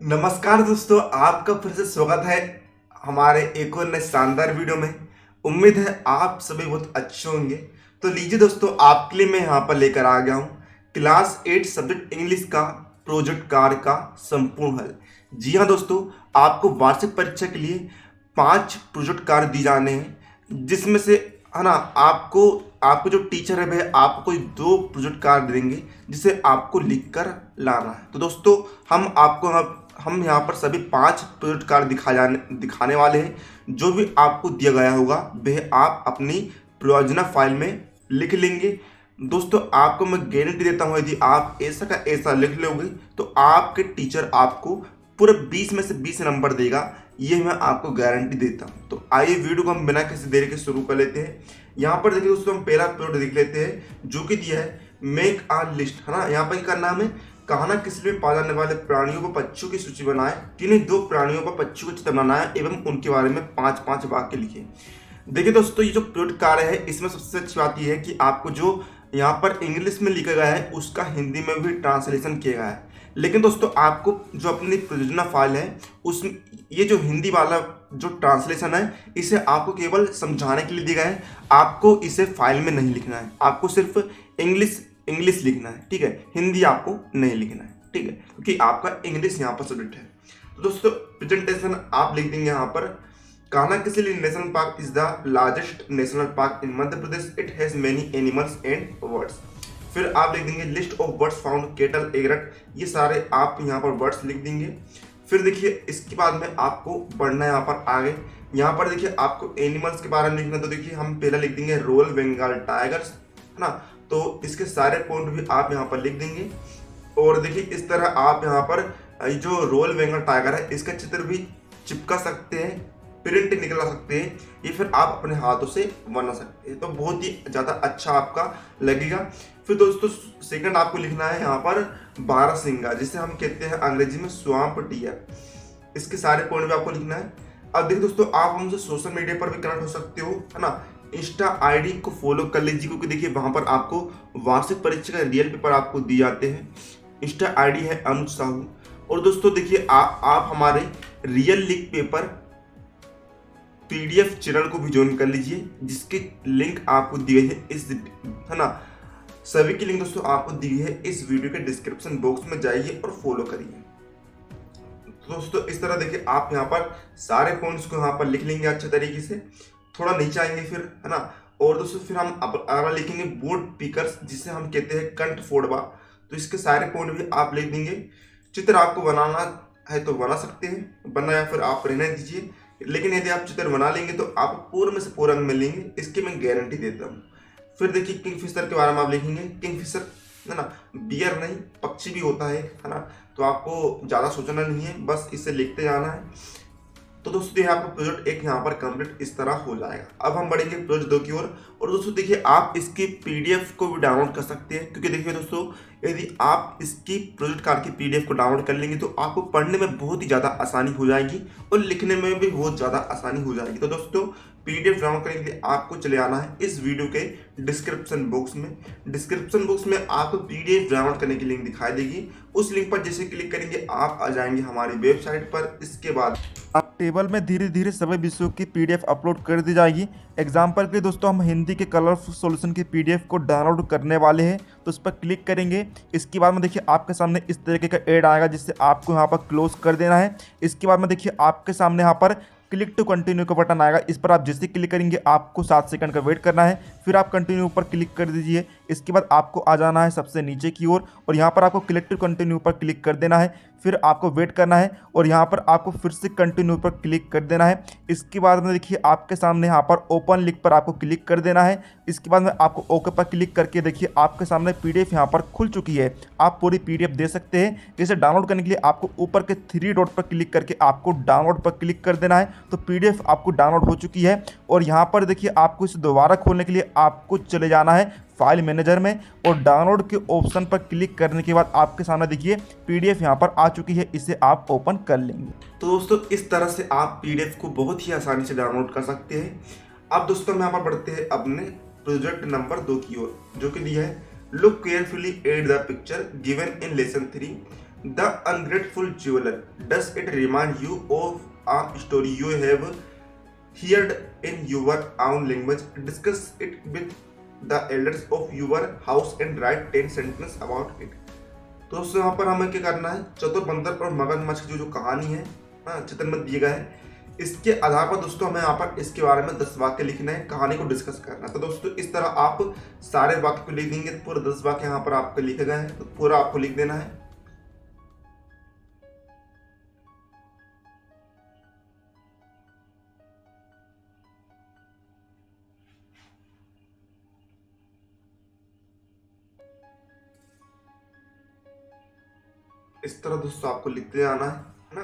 नमस्कार दोस्तों, आपका फिर से स्वागत है हमारे एक और नए शानदार वीडियो में। उम्मीद है आप सभी बहुत अच्छे होंगे। तो लीजिए दोस्तों, आपके लिए मैं यहाँ पर लेकर आ गया हूँ क्लास 8 सब्जेक्ट इंग्लिश का प्रोजेक्ट कार्य का संपूर्ण हल। जी हाँ दोस्तों, आपको वार्षिक परीक्षा के लिए 5 प्रोजेक्ट कार्य दिए जाने हैं, जिसमें से है ना आपको आपको जो टीचर है वह आपको कोई 2 प्रोजेक्ट कार्य देंगे जिसे आपको लिखकर लाना है। तो दोस्तों, हम यहाँ पर सभी 5 प्रोजेक्ट कार्ड दिखाने वाले हैं। जो भी आपको दिया गया होगा वह आप अपनी परियोजना फाइल में लिख लेंगे। दोस्तों, आपको मैं गारंटी देता हूँ, यदि आप ऐसा का ऐसा लिख लोगे तो आपके टीचर आपको पूरे 20 में से 20 नंबर देगा, ये मैं आपको गारंटी देता हूँ। तो आइए वीडियो को हम बिना किसी देरी के शुरू कर लेते हैं। यहाँ पर देखिए दोस्तों, हम पहला प्रोजेक्ट देख लेते हैं जो कि दिया है मेक आ लिस्ट, है ना। यहाँ पर क्या नाम है, कहा ना किसी में पाए जाने वाले प्राणियों व पक्षियों की सूची बनाए, किन्हीं 2 प्राणियों व पक्षियों को चित्र बनाए एवं उनके बारे में 5-5 वाक्य लिखे। देखिए दोस्तों, ये जो प्रोजेक्ट कार्य है इसमें सबसे अच्छी बात यह है कि आपको जो यहाँ पर इंग्लिश में लिखा गया है उसका हिंदी में भी ट्रांसलेशन किया गया है। लेकिन दोस्तों, आपको जो अपनी परियोजना फाइल है उस ये जो हिंदी वाला जो ट्रांसलेशन है इसे आपको केवल समझाने के लिए दिया गया है। आपको इसे फाइल में नहीं लिखना है, आपको सिर्फ इंग्लिश लिखना है, ठीक है। हिंदी आपको नहीं लिखना है, ठीक है, क्योंकि आपका इंग्लिश यहाँ पर सब्जेक्ट है। तो दोस्तों, प्रेजेंटेशन आप लिख देंगे यहाँ पर, Kanha Kisli national park is the largest national park in Madhya Pradesh, it has many animals and birds. फिर आप लिख देंगे list of birds found cattle egret, ये सारे आप यहाँ पर वर्ड्स लिख देंगे। फिर देखिए इसके बाद में आपको पढ़ना है यहाँ पर आगे। यहाँ पर देखिए आपको एनिमल्स के बारे में लिखना, तो देखिए हम पहले लिख देंगे रॉयल बंगाल टाइगर्स, है ना। तो इसके सारे पॉइंट भी आप यहाँ पर लिख देंगे। और देखिए इस तरह आप यहाँ पर जो रॉयल बंगाल टाइगर है इसका चित्र भी चिपका सकते हैं, प्रिंट निकला सकते हैं, ये फिर आप अपने हाथों से बना सकते हैं। तो बहुत ही ज़्यादा अच्छा आपका लगेगा। फिर दोस्तों, सेकंड आपको लिखना है यहाँ पर बारहसिंगा, जिसे हम कहते हैं अंग्रेजी में स्वाम्प डियर। इसके सारे पॉइंट भी आपको लिखना है। अब देखिए दोस्तों, आप हमसे सोशल मीडिया पर भी कनेक्ट हो सकते हो, है ना। इंस्टा आईडी को फॉलो कर लीजिए, क्योंकि देखिए वहां पर आपको वार्षिक परीक्षा का रियल पेपर आपको दिए जाते हैं। इंस्टा आईडी है अनुज साहू। और दोस्तों देखिए आप हमारे real leak paper PDF channel को भी ज्वाइन कर लीजिए, जिसकी लिंक आपको दी गई है इस, है ना। सभी की लिंक दोस्तों आपको दी गई है इस वीडियो के डिस्क्रिप्शन बॉक्स में, जाइए और फॉलो करिए। तो दोस्तों इस तरह देखिए आप यहाँ पर सारे पॉइंट्स को यहाँ पर लिख लेंगे अच्छे तरीके से। थोड़ा नीचे आएंगे फिर, है ना। और दोस्तों फिर हम अगला लिखेंगे बोर्ड पिकर्स, जिसे हम कहते हैं कंठ फोड़वा। तो इसके सारे पॉइंट भी आप लिख देंगे। चित्र आपको बनाना है तो बना सकते हैं, बनना या फिर आप रहने दीजिए। लेकिन यदि आप चित्र बना लेंगे तो आप पूरे में से पूरा अंक मिलेंगे, इसकी मैं गारंटी देता हूँ। फिर देखिए किंगफिशर के बारे में आप लिखेंगे। किंगफिशर, है ना, बियर नहीं पक्षी भी होता है ना। तो आपको ज़्यादा सोचना नहीं है, बस इसे लिखते जाना है। तो दोस्तों ये आपका प्रोजेक्ट 1 यहाँ पर कंप्लीट इस तरह हो जाएगा। अब हम बढ़ेंगे प्रोजेक्ट 2 की ओर। और दोस्तों देखिए आप इसकी पीडीएफ को भी डाउनलोड कर सकते हैं, क्योंकि देखिए दोस्तों यदि आप इसकी प्रोजेक्ट कार्ड की पीडीएफ को डाउनलोड कर लेंगे तो आपको पढ़ने में बहुत ही ज़्यादा आसानी हो जाएगी और लिखने में भी बहुत ज़्यादा आसानी हो जाएगी। तो दोस्तों पीडीएफ डाउनलोड करने के लिए आपको चले आना है इस वीडियो के डिस्क्रिप्शन बॉक्स में। डिस्क्रिप्शन बॉक्स में आपको पीडीएफ डाउनलोड करने की लिंक दिखाई देगी। उस लिंक पर जैसे क्लिक करेंगे आप आ जाएंगे हमारी वेबसाइट पर। इसके बाद आप टेबल में धीरे धीरे सभी विषयों की पीडीएफ अपलोड कर दी जाएगी। एग्जाम्पल के लिए दोस्तों हम हिंदी के कलरफुल सॉल्यूशन की पीडीएफ को डाउनलोड करने वाले हैं, तो उस पर क्लिक करेंगे। इसके बाद में देखिए आपके सामने इस तरीके का ऐड आएगा, जिससे आपको यहाँ पर क्लोज कर देना है। इसके बाद में देखिए आपके सामने यहाँ पर क्लिक टू कंटिन्यू का बटन आएगा, इस पर आप जैसे क्लिक करेंगे आपको 7 सेकंड का वेट करना है। फिर आप कंटिन्यू पर क्लिक कर दीजिए। इसके बाद आपको आ जाना है सबसे नीचे की ओर और यहाँ पर आपको क्लिक टू कंटिन्यू पर क्लिक कर देना है। फिर आपको वेट करना है और यहाँ पर आपको फिर से कंटिन्यू पर क्लिक कर देना है। इसके बाद में देखिए आपके सामने यहाँ पर ओपन लिंक पर आपको क्लिक कर देना है। इसके बाद में आपको ओके पर क्लिक करके देखिए आपके सामने पीडीएफ यहाँ पर खुल चुकी है। आप पूरी पीडीएफ दे सकते हैं। इसे डाउनलोड करने के लिए आपको ऊपर के 3 डॉट पर क्लिक करके आपको डाउनलोड पर क्लिक कर देना है। तो पीडीएफ आपको डाउनलोड हो चुकी है। और यहाँ पर देखिए आपको इसे दोबारा खोलने के लिए आपको चले जाना है फाइल मैनेजर में और डाउनलोड के ऑप्शन पर क्लिक करने के बाद आपके सामने देखिए पीडीएफ यहाँ पर आ चुकी है। इसे आप ओपन कर लेंगे। तो दोस्तों इस तरह से आप पीडीएफ को बहुत ही आसानी से डाउनलोड कर सकते हैं। अब दोस्तों हम यहाँ पर बढ़ते हैं अपने प्रोजेक्ट नंबर 2 की ओर, जो कि दिया है look carefully at the picture given in lesson 3 the ungrateful jeweller, does it remind you of a story you have heard in your own language? Discuss it with the elders of your house and write 10 sentences about it. तो दोस्तों यहाँ पर हमें क्या करना है, चतुर बंदर और मगरमच्छ की जो कहानी है चित्र में दिए गए है, इसके आधार पर दोस्तों हमें यहाँ पर इसके बारे में 10 वाक्य लिखना है, कहानी को डिस्कस करना है। तो दोस्तों इस तरह आप सारे वाक्य को लिख देंगे, पूरे 10 वाक्य यहाँ पर आपके लिखे गए हैं, तो पूरा आपको लिख देना है। इस तरह दोस्तों आपको लिखते आना है ना।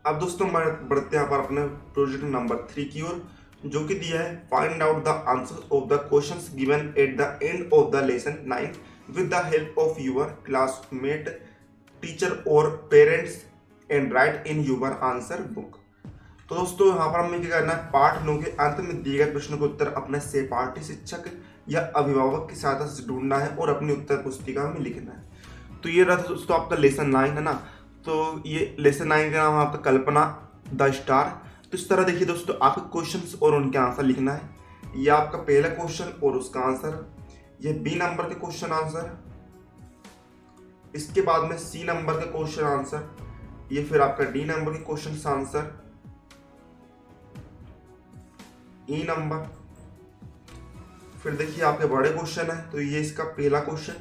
अब दोस्तों बढ़ते हैं पर अपने प्रोजेक्ट नंबर 3 की ओर, जो कि दिया है find out the answer of the questions given at the end of the lesson 9 with the help of your classmate, teacher और parents and write in your answer book. तो दोस्तों यहाँ पर हमें क्या करना है, पाठ 9 के अंत में दिए गए प्रश्न का उत्तर अपने सहपाठी शिक्षक या अभिभावक की सहायता से ढूंढना है और अपनी उत्तर पुस्तिका में लिखना है। तो ये रहा दोस्तों आपका लेसन 9 है ना। तो ये लेसन 9 का नाम आपका कल्पना द स्टार। तो इस तरह देखिए दोस्तों आपके क्वेश्चंस और उनके आंसर लिखना है। ये आपका पहला क्वेश्चन और उसका आंसर, ये बी नंबर के क्वेश्चन आंसर, इसके बाद में सी नंबर के क्वेश्चन आंसर, ये फिर आपका डी नंबर के क्वेश्चन आंसर, ई नंबर, फिर देखिए आपके बड़े क्वेश्चन है, तो ये इसका पहला क्वेश्चन,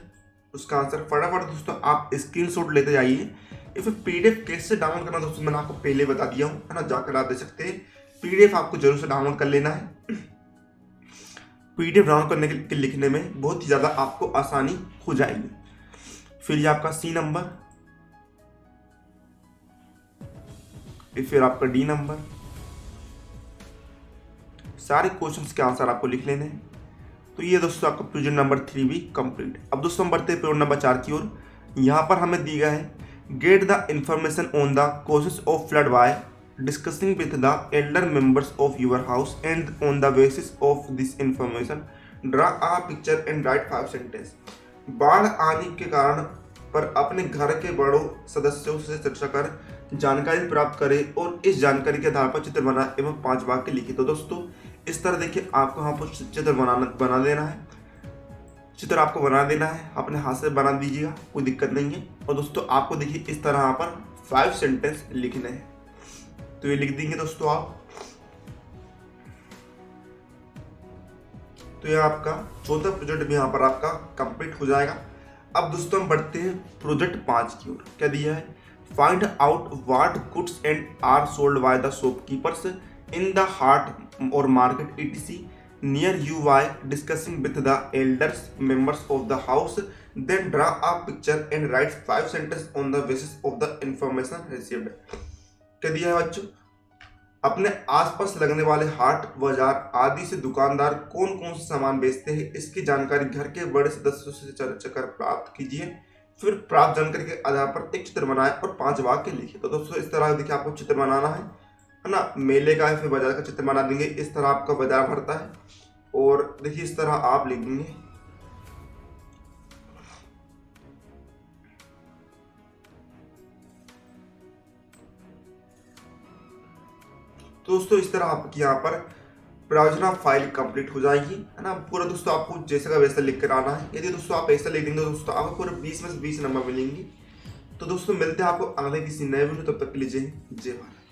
उसका आंसर। फटाफट दोस्तों आप स्क्रीनशॉट लेते जाइए। फिर पीडीएफ कैसे डाउनलोड करना दोस्तों मैंने आपको पहले बता दिया हूँ, है ना, जाकर आप दे सकते हैं। पीडीएफ आपको जरूर से डाउनलोड कर लेना है। पीडीएफ डाउनलोड करने के लिखने में बहुत ही ज्यादा आपको आसानी हो जाएगी। फिर ये आपका सी नंबर, फिर आपका डी नंबर, सारे क्वेश्चंस के आंसर आपको लिख लेने हैं। तो ये दोस्तों आपका प्रोजेक्ट नंबर 3 भी कंप्लीट। अब दोस्तों हम बढ़ते हैं प्रोजेक्ट नंबर 4 की ओर। यहाँ पर हमें दिया है get the information on the causes of flood by discussing with the elder members of your house and on the basis of this information draw a picture and write 5 sentence. बाढ़ आने के कारण पर अपने घर के बड़ों सदस्यों से चर्चा कर जानकारी प्राप्त करें और इस जानकारी के आधार पर चित्र बना एवं 5 वाक्य लिखे। तो दोस्तों इस तरह देखिए आपको यहाँ पर चित्र बना देना है, चित्र आपको बना देना है, अपने हाथ से बना दीजिएगा, कोई दिक्कत नहीं है। और दोस्तों आपको देखिए इस तरह यहाँ पर 5 सेंटेंस लिखने हैं, तो ये लिख देंगे दोस्तों आप। तो ये आपका चौथा प्रोजेक्ट भी यहाँ पर आपका कंप्लीट हो जाएगा। अब दोस्तों हम बढ़ते हैं प्रोजेक्ट 5 की ओर। क्या दिया है, find out what goods and are sold by the shopkeepers in the haat और market etc near you by discussing with the elders members of the house, then draw a picture and write 5 sentences on the basis of the information received। क्या दिया है बच्चों, अपने आसपास लगने वाले हाट बाजार आदि से दुकानदार कौन कौन से सामान बेचते हैं इसकी जानकारी घर के बड़े सदस्यों से चर्चा कर प्राप्त कीजिए। फिर प्राप्त जानकारी के आधार पर एक चित्र बनाए और 5 वाक्य लिखे। तो दोस्तों इस तरह देखिए आपको चित्र बनाना है ना, मेले का है, फिर बाजार का चित्र बना देंगे। इस तरह आपका बाजार भरता है और देखिए इस तरह आप लिख देंगे। तो दोस्तों इस तरह आपकी यहाँ पर प्रायोजना फाइल कंप्लीट हो जाएगी, है ना। पूरा दोस्तों आपको जैसे का वैसा लिख कर आना है। यदि दोस्तों आप ऐसा लिख देंगे दोस्तों आपको पूरे 20 में से 20 नंबर मिलेंगे। तो दोस्तों मिलते हैं आपको अगले किसी नए वीडियो, तब तक के लिए जय हिंद जय भारत।